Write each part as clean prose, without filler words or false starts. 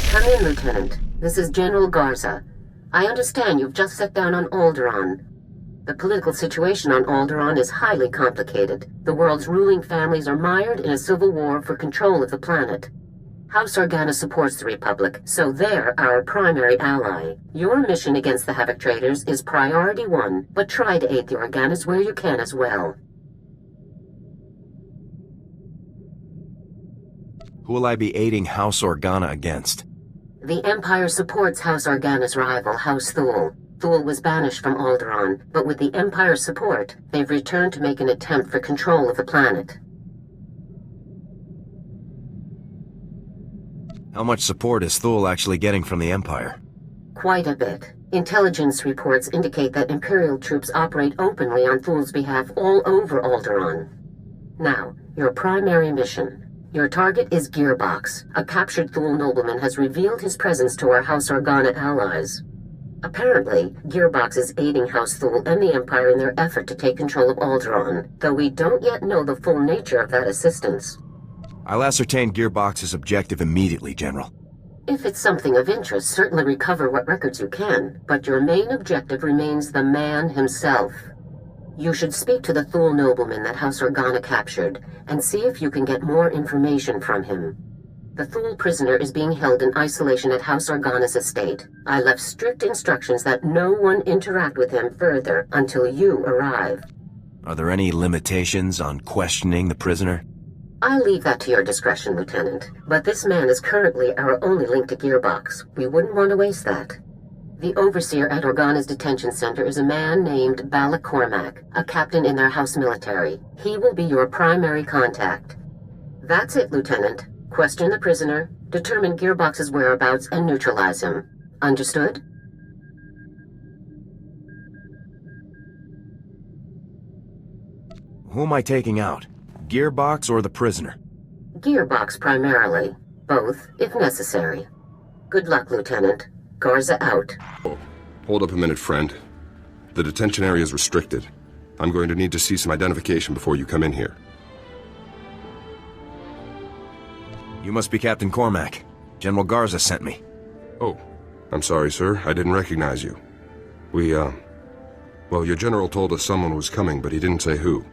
Come in, Lieutenant. This is General Garza. I understand you've just set down on Alderaan. The political situation on Alderaan is highly complicated. The world's ruling families are mired in a civil war for control of the planet. House Organa supports the Republic, so they're our primary ally. Your mission against the Havoc Traders is priority one, but try to aid the Organas where you can as well. Who will I be aiding House Organa against? The Empire supports House Organa's rival, House Thule. Thule was banished from Alderaan, but with the Empire's support, they've returned to make an attempt for control of the planet. How much support is Thule actually getting from the Empire? Quite a bit. Intelligence reports indicate that Imperial troops operate openly on Thule's behalf all over Alderaan. Now, your primary mission. Your target is Gearbox. A captured Thule nobleman has revealed his presence to our House Organa allies. Apparently, Gearbox is aiding House Thule and the Empire in their effort to take control of Alderaan, though we don't yet know the full nature of that assistance. I'll ascertain Gearbox's objective immediately, General. If it's something of interest, certainly recover what records you can, but your main objective remains the man himself. You should speak to the Thule nobleman that House Organa captured, and see if you can get more information from him. The Thule prisoner is being held in isolation at House Organa's estate. I left strict instructions that no one interact with him further until you arrive. Are there any limitations on questioning the prisoner? I'll leave that to your discretion, Lieutenant, but this man is currently our only link to Gearbox. We wouldn't want to waste that. The overseer at Organa's detention center is a man named Balak Cormac, a captain in their house military. He will be your primary contact. That's it, Lieutenant. Question the prisoner, determine Gearbox's whereabouts, and neutralize him. Understood? Who am I taking out? Gearbox or the prisoner? Gearbox primarily. Both, if necessary. Good luck, Lieutenant. Garza out. Oh, hold up a minute, friend. The detention area is restricted. I'm going to need to see some identification before you come in here. You must be Captain Cormac. General Garza sent me. Oh, I'm sorry, sir. I didn't recognize you. Well, your general told us someone was coming, but he didn't say who.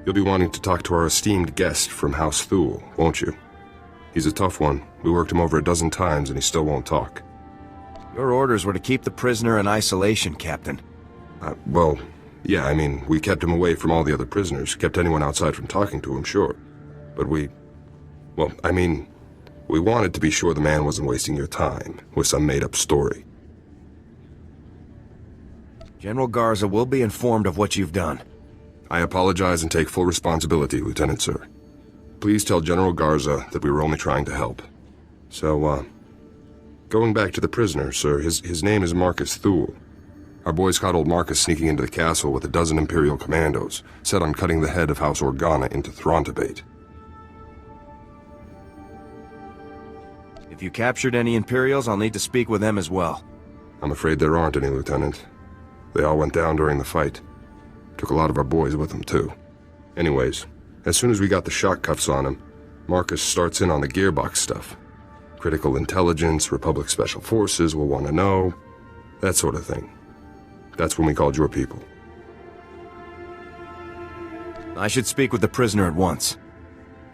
You'll be wanting to talk to our esteemed guest from House Thule, won't you? He's a tough one. We worked him over a dozen times and he still won't talk. Your orders were to keep the prisoner in isolation, Captain. Well, yeah, I mean, we kept him away from all the other prisoners, kept anyone outside from talking to him, sure. But we wanted to be sure the man wasn't wasting your time with some made-up story. General Garza will be informed of what you've done. I apologize and take full responsibility, Lieutenant, sir. Please tell General Garza that we were only trying to help. So, going back to the prisoner, sir, his name is Marcus Thule. Our boys caught old Marcus sneaking into the castle with a dozen Imperial commandos, set on cutting the head of House Organa into Throntabate. If you captured any Imperials, I'll need to speak with them as well. I'm afraid there aren't any, Lieutenant. They all went down during the fight. Took a lot of our boys with them, too. Anyways, as soon as we got the shock cuffs on him, Marcus starts in on the Gearbox stuff. Critical intelligence, Republic Special Forces will want to know, that sort of thing. That's when we called your people. I should speak with the prisoner at once.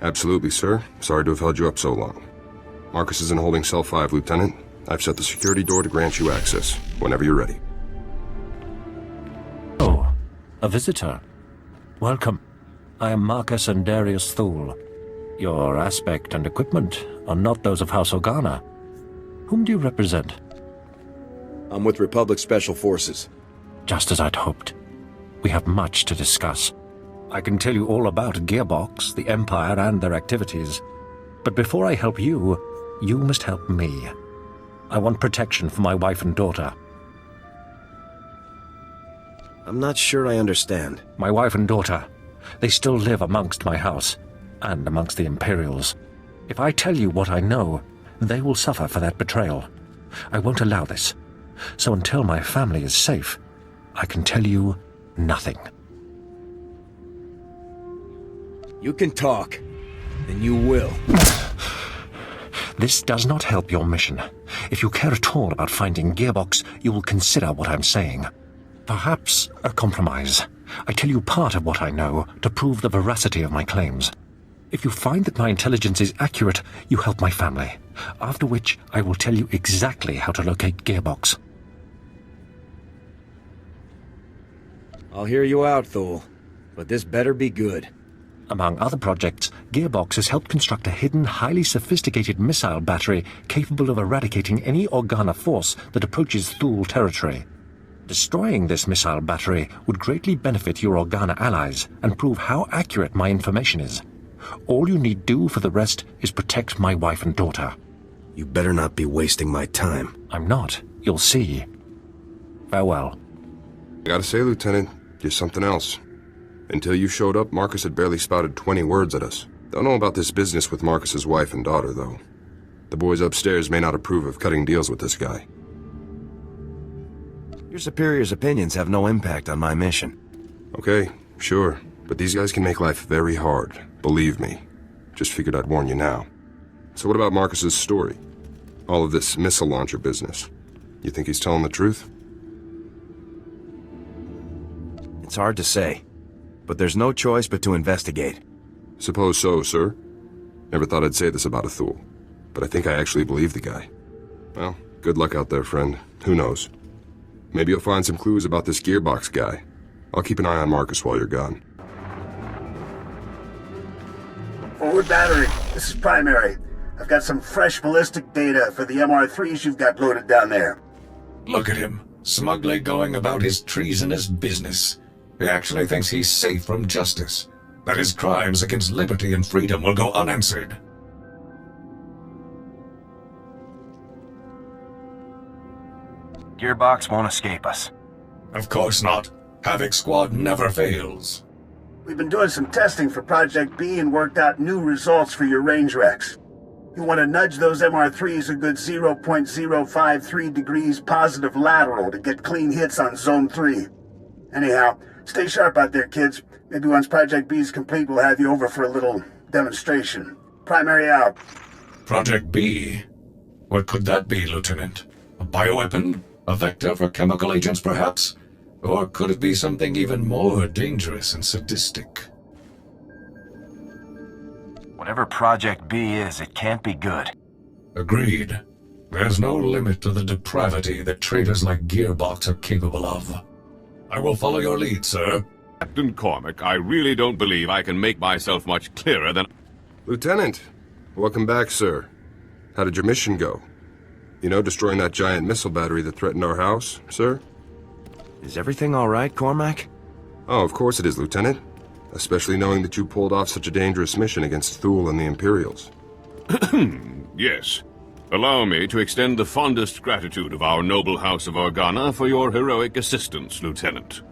Absolutely, sir. Sorry to have held you up so long. Marcus is in holding cell 5, Lieutenant. I've set the security door to grant you access, whenever you're ready. Oh, a visitor. Welcome. I am Marcus and Darius Thule. Your aspect and equipment are not those of House Organa. Whom do you represent? I'm with Republic Special Forces. Just as I'd hoped. We have much to discuss. I can tell you all about Gearbox, the Empire, and their activities. But before I help you, you must help me. I want protection for my wife and daughter. I'm not sure I understand. My wife and daughter. They still live amongst my house, and amongst the Imperials. If I tell you what I know, they will suffer for that betrayal. I won't allow this. So until my family is safe, I can tell you nothing. You can talk, and you will. This does not help your mission. If you care at all about finding Gearbox, you will consider what I'm saying. Perhaps a compromise. I tell you part of what I know to prove the veracity of my claims. If you find that my intelligence is accurate, you help my family. After which, I will tell you exactly how to locate Gearbox. I'll hear you out, Thule. But this better be good. Among other projects, Gearbox has helped construct a hidden, highly sophisticated missile battery capable of eradicating any Organa force that approaches Thule territory. Destroying this missile battery would greatly benefit your Organa allies and prove how accurate my information is. All you need do for the rest is protect my wife and daughter. You better not be wasting my time. I'm not. You'll see. Farewell. Gotta say, Lieutenant, you're something else. Until you showed up, Marcus had barely spouted 20 words at us. Don't know about this business with Marcus's wife and daughter, though. The boys upstairs may not approve of cutting deals with this guy. Your superior's opinions have no impact on my mission. Okay, sure. But these guys can make life very hard. Believe me. Just figured I'd warn you now. So what about Marcus's story? All of this missile launcher business. You think he's telling the truth? It's hard to say. But there's no choice but to investigate. Suppose so, sir. Never thought I'd say this about a Thule. But I think I actually believe the guy. Well, good luck out there, friend. Who knows? Maybe you'll find some clues about this Gearbox guy. I'll keep an eye on Marcus while you're gone. Forward battery, this is Primary. I've got some fresh ballistic data for the MR3s you've got loaded down there. Look at him, smugly going about his treasonous business. He actually thinks he's safe from justice, that his crimes against liberty and freedom will go unanswered. Gearbox won't escape us. Of course not. Havoc Squad never fails. We've been doing some testing for Project B and worked out new results for your range recs. You want to nudge those MR3s a good 0.053 degrees positive lateral to get clean hits on Zone 3. Anyhow, stay sharp out there, kids. Maybe once Project B is complete, we'll have you over for a little demonstration. Primary out. Project B? What could that be, Lieutenant? A bioweapon? A vector for chemical agents, perhaps? Or could it be something even more dangerous and sadistic? Whatever Project B is, it can't be good. Agreed. There's no limit to the depravity that traitors like Gearbox are capable of. I will follow your lead, sir. Captain Cormac, I really don't believe I can make myself much clearer than... Lieutenant, welcome back, sir. How did your mission go? You know, destroying that giant missile battery that threatened our house, sir? Is everything all right, Cormac? Oh, of course it is, Lieutenant. Especially knowing that you pulled off such a dangerous mission against Thule and the Imperials. Yes. Allow me to extend the fondest gratitude of our noble House of Organa for your heroic assistance, Lieutenant.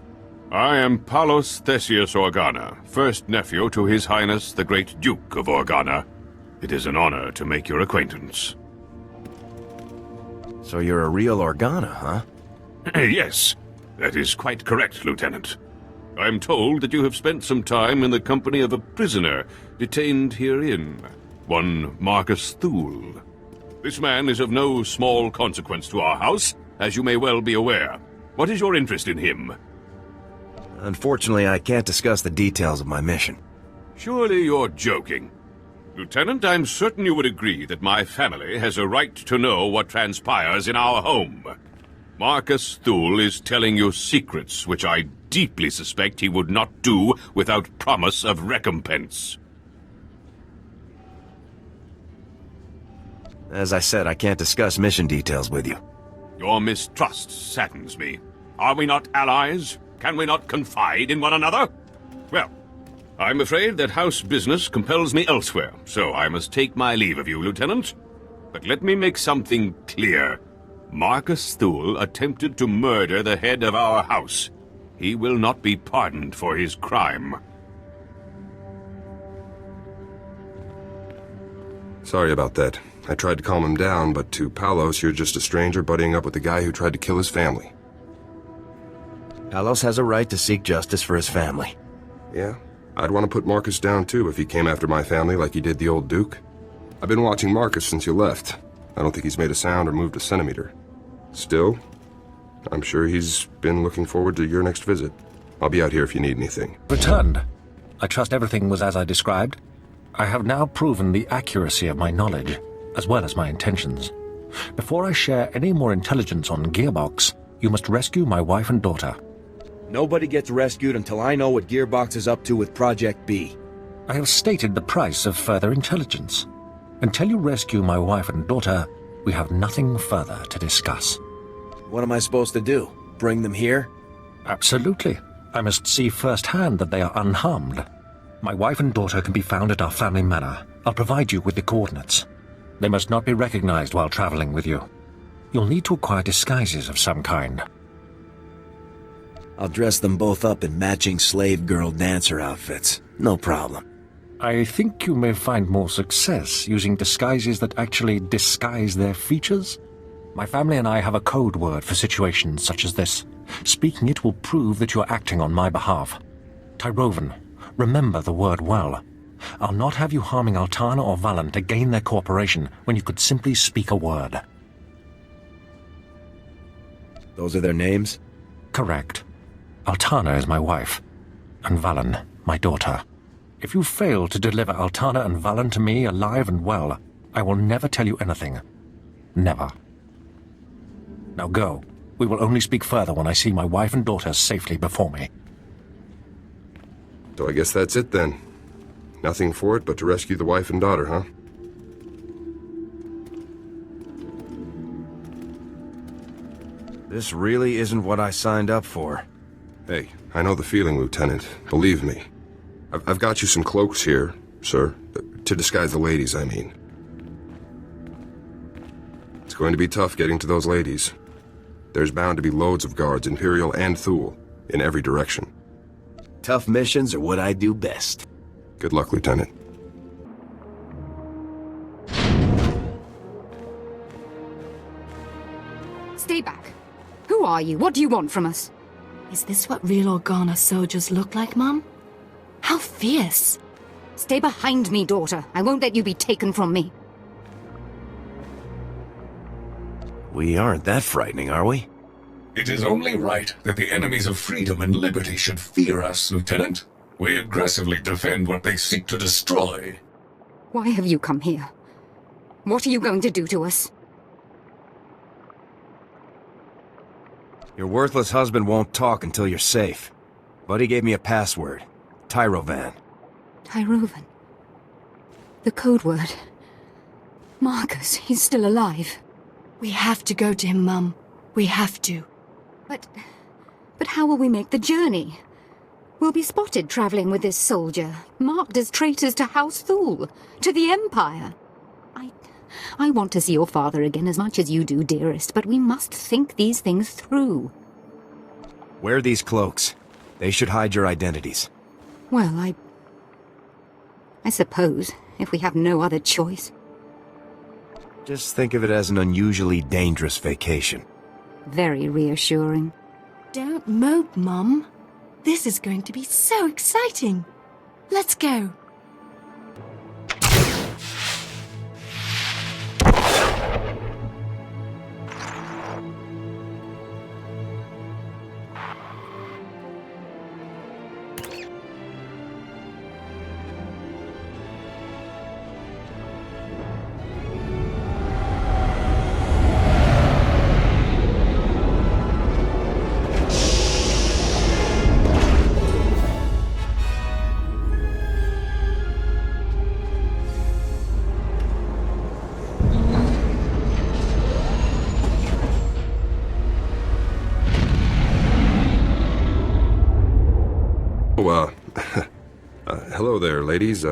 I am Palos Theseus Organa, first nephew to His Highness the Great Duke of Organa. It is an honor to make your acquaintance. So you're a real Organa, huh? Yes, that is quite correct, Lieutenant. I am told that you have spent some time in the company of a prisoner detained herein, one Marcus Thule. This man is of no small consequence to our house, as you may well be aware. What is your interest in him? Unfortunately, I can't discuss the details of my mission. Surely you're joking. Lieutenant, I'm certain you would agree that my family has a right to know what transpires in our home. Marcus Thule is telling you secrets which I deeply suspect he would not do without promise of recompense. As I said, I can't discuss mission details with you. Your mistrust saddens me. Are we not allies? Can we not confide in one another? Well, I'm afraid that house business compels me elsewhere, so I must take my leave of you, Lieutenant. But let me make something clear. Marcus Thule attempted to murder the head of our house. He will not be pardoned for his crime. Sorry about that. I tried to calm him down, but to Palos, you're just a stranger buddying up with the guy who tried to kill his family. Palos has a right to seek justice for his family. Yeah, I'd want to put Marcus down too if he came after my family like he did the old Duke. I've been watching Marcus since you left. I don't think he's made a sound or moved a centimeter. Still, I'm sure he's been looking forward to your next visit. I'll be out here if you need anything. Returned. I trust everything was as I described. I have now proven the accuracy of my knowledge, as well as my intentions. Before I share any more intelligence on Gearbox, you must rescue my wife and daughter. Nobody gets rescued until I know what Gearbox is up to with Project B. I have stated the price of further intelligence. Until you rescue my wife and daughter, we have nothing further to discuss. What am I supposed to do? Bring them here? Absolutely. I must see firsthand that they are unharmed. My wife and daughter can be found at our family manor. I'll provide you with the coordinates. They must not be recognized while traveling with you. You'll need to acquire disguises of some kind. I'll dress them both up in matching slave girl dancer outfits. No problem. I think you may find more success using disguises that actually disguise their features. My family and I have a code word for situations such as this. Speaking it will prove that you are acting on my behalf. Tyrovan, remember the word well. I'll not have you harming Altana or Valen to gain their cooperation when you could simply speak a word. Those are their names? Correct. Altana is my wife, and Valen, my daughter. If you fail to deliver Altana and Valen to me alive and well, I will never tell you anything. Never. Now go. We will only speak further when I see my wife and daughter safely before me. So I guess that's it then. Nothing for it but to rescue the wife and daughter, huh? This really isn't what I signed up for. Hey, I know the feeling, Lieutenant. Believe me. I've got you some cloaks here, sir. To disguise the ladies, I mean. It's going to be tough getting to those ladies. There's bound to be loads of guards, Imperial and Thule, in every direction. Tough missions are what I do best. Good luck, Lieutenant. Stay back. Who are you? What do you want from us? Is this what real Organa soldiers look like, Mum? How fierce! Stay behind me, daughter. I won't let you be taken from me. We aren't that frightening, are we? It is only right that the enemies of freedom and liberty should fear us, Lieutenant. We aggressively defend what they seek to destroy. Why have you come here? What are you going to do to us? Your worthless husband won't talk until you're safe. Buddy gave me a password. Tyrovan. Tyrovan. The code word. Marcus, he's still alive. We have to go to him, Mum. We have to. But how will we make the journey? We'll be spotted traveling with this soldier, marked as traitors to House Thule, to the Empire. I want to see your father again as much as you do, dearest, but we must think these things through. Wear these cloaks. They should hide your identities. Well, I suppose, if we have no other choice. Just think of it as an unusually dangerous vacation. Very reassuring. Don't mope, Mum. This is going to be so exciting. Let's go. Hello there, ladies.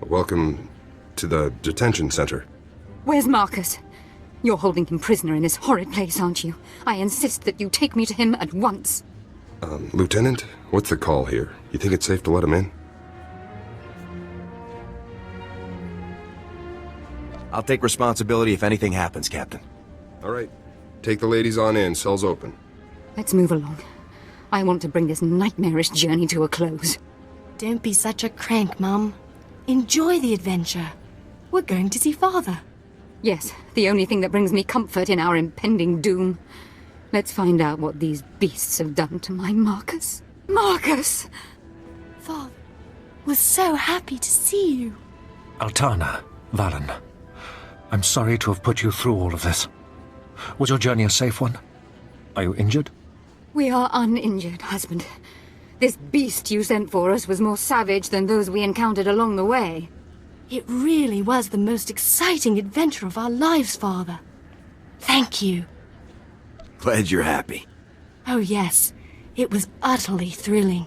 Welcome to the detention center. Where's Marcus? You're holding him prisoner in this horrid place, aren't you? I insist that you take me to him at once. Lieutenant, what's the call here? You think it's safe to let him in? I'll take responsibility if anything happens, Captain. All right. Take the ladies on in. Cell's open. Let's move along. I want to bring this nightmarish journey to a close. Don't be such a crank, Mum. Enjoy the adventure. We're going to see Father. Yes, the only thing that brings me comfort in our impending doom. Let's find out what these beasts have done to my Marcus. Marcus! Father, was so happy to see you. Altana, Valen, I'm sorry to have put you through all of this. Was your journey a safe one? Are you injured? We are uninjured, husband. This beast you sent for us was more savage than those we encountered along the way. It really was the most exciting adventure of our lives, Father. Thank you. Glad you're happy. Oh yes, it was utterly thrilling.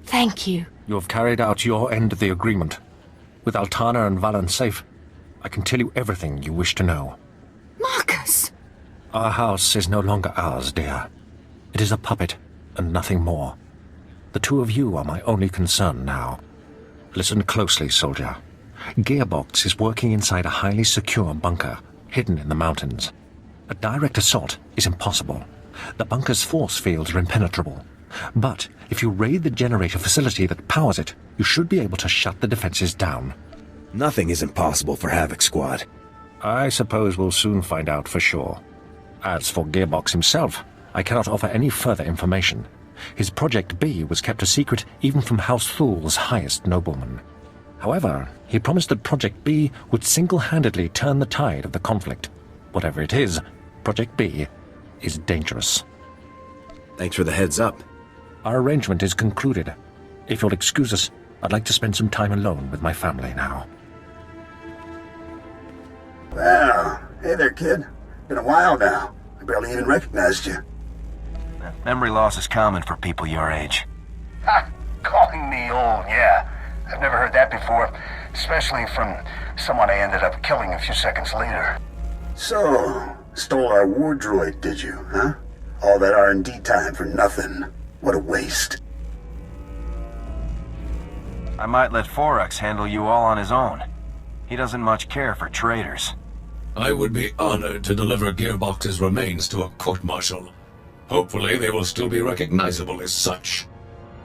Thank you. You have carried out your end of the agreement. With Altana and Valen safe, I can tell you everything you wish to know. Marcus! Our house is no longer ours, dear. It is a puppet, and nothing more. The two of you are my only concern now. Listen closely, soldier. Gearbox is working inside a highly secure bunker, hidden in the mountains. A direct assault is impossible. The bunker's force fields are impenetrable. But if you raid the generator facility that powers it, you should be able to shut the defenses down. Nothing is impossible for Havoc Squad. I suppose we'll soon find out for sure. As for Gearbox himself, I cannot offer any further information. His Project B was kept a secret even from House Thul's highest noblemen. However, he promised that Project B would single-handedly turn the tide of the conflict. Whatever it is, Project B is dangerous. Thanks for the heads up. Our arrangement is concluded. If you'll excuse us, I'd like to spend some time alone with my family now. Well, hey there, kid. Been a while now. I barely even recognized you. Memory loss is common for people your age. Ha! Calling me old, yeah. I've never heard that before, especially from someone I ended up killing a few seconds later. So, stole our war droid, did you, huh? All that R&D time for nothing. What a waste. I might let Forex handle you all on his own. He doesn't much care for traitors. I would be honored to deliver Gearbox's remains to a court-martial. Hopefully they will still be recognizable as such.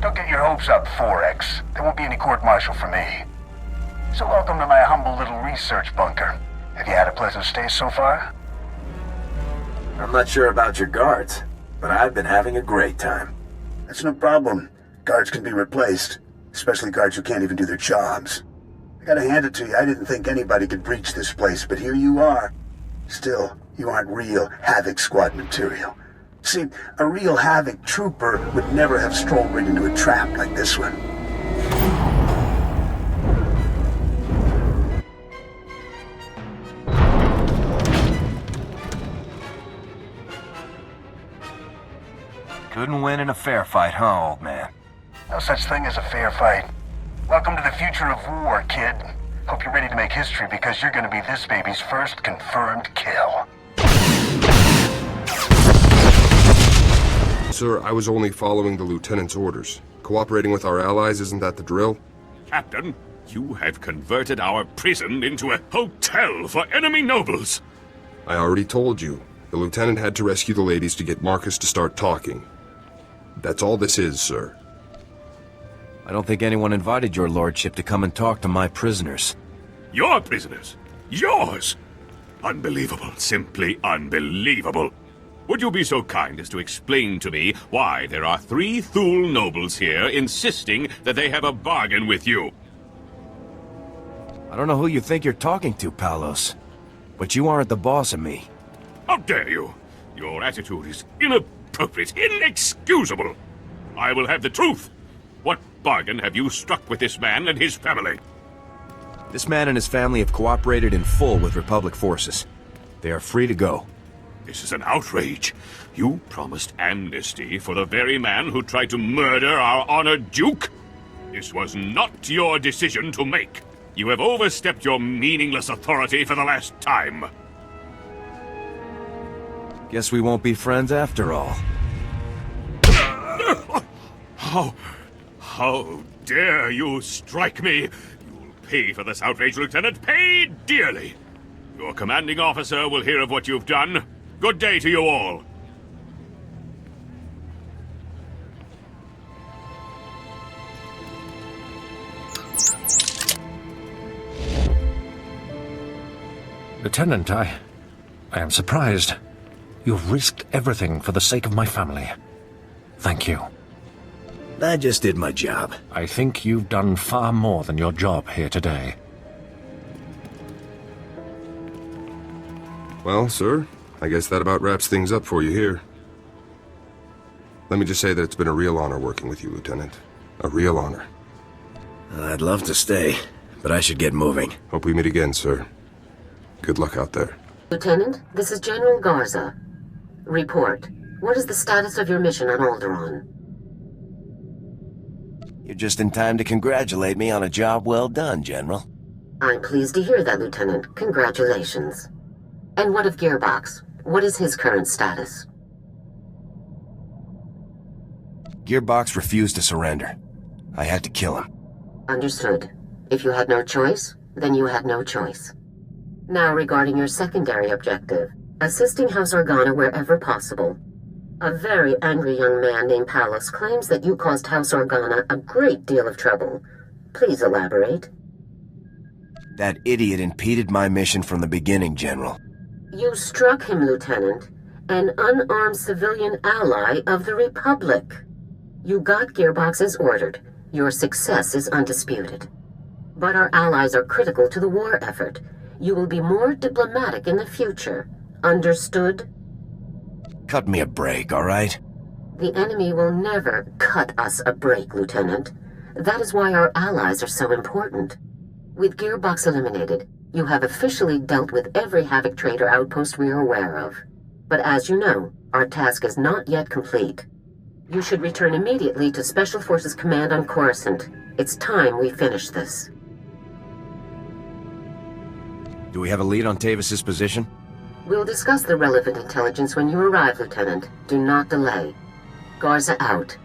Don't get your hopes up, Forex. There won't be any court-martial for me. So welcome to my humble little research bunker. Have you had a pleasant stay so far? I'm not sure about your guards, but I've been having a great time. That's no problem. Guards can be replaced, especially guards who can't even do their jobs. I gotta hand it to you, I didn't think anybody could breach this place, but here you are. Still, you aren't real Havoc Squad material. See, a real Havoc trooper would never have strolled right into a trap like this one. Couldn't win in a fair fight, huh, old man? No such thing as a fair fight. Welcome to the future of war, kid. Hope you're ready to make history because you're gonna be this baby's first confirmed kill. Sir, I was only following the lieutenant's orders. Cooperating with our allies, isn't that the drill? Captain, you have converted our prison into a hotel for enemy nobles. I already told you. The lieutenant had to rescue the ladies to get Marcus to start talking. That's all this is, sir. I don't think anyone invited your lordship to come and talk to my prisoners. Your prisoners? Yours? Unbelievable. Simply unbelievable. Would you be so kind as to explain to me why there are 3 Thule nobles here insisting that they have a bargain with you? I don't know who you think you're talking to, Palos, but you aren't the boss of me. How dare you? Your attitude is inappropriate, inexcusable. I will have the truth. What bargain have you struck with this man and his family? This man and his family have cooperated in full with Republic forces. They are free to go. This is an outrage. You promised amnesty for the very man who tried to murder our honored Duke? This was not your decision to make. You have overstepped your meaningless authority for the last time. Guess we won't be friends after all. How dare you strike me? You'll pay for this outrage, Lieutenant. Pay dearly. Your commanding officer will hear of what you've done. Good day to you all. Lieutenant, I am surprised. You've risked everything for the sake of my family. Thank you. I just did my job. I think you've done far more than your job here today. Well, sir, I guess that about wraps things up for you here. Let me just say that it's been a real honor working with you, Lieutenant. A real honor. I'd love to stay, but I should get moving. Hope we meet again, sir. Good luck out there. Lieutenant, this is General Garza. Report. What is the status of your mission on Alderaan? You're just in time to congratulate me on a job well done, General. I'm pleased to hear that, Lieutenant. Congratulations. And what of Gearbox? What is his current status? Gearbox refused to surrender. I had to kill him. Understood. If you had no choice, then you had no choice. Now regarding your secondary objective, assisting House Organa wherever possible. A very angry young man named Palos claims that you caused House Organa a great deal of trouble. Please elaborate. That idiot impeded my mission from the beginning, General. You struck him, Lieutenant, an unarmed civilian ally of the Republic. You got Gearbox as ordered. Your success is undisputed. But our allies are critical to the war effort. You will be more diplomatic in the future. Understood? Cut me a break, all right? The enemy will never cut us a break, Lieutenant. That is why our allies are so important. With Gearbox eliminated, you have officially dealt with every Havoc Trader outpost we are aware of. But as you know, our task is not yet complete. You should return immediately to Special Forces Command on Coruscant. It's time we finish this. Do we have a lead on Tavis's position? We'll discuss the relevant intelligence when you arrive, Lieutenant. Do not delay. Garza out.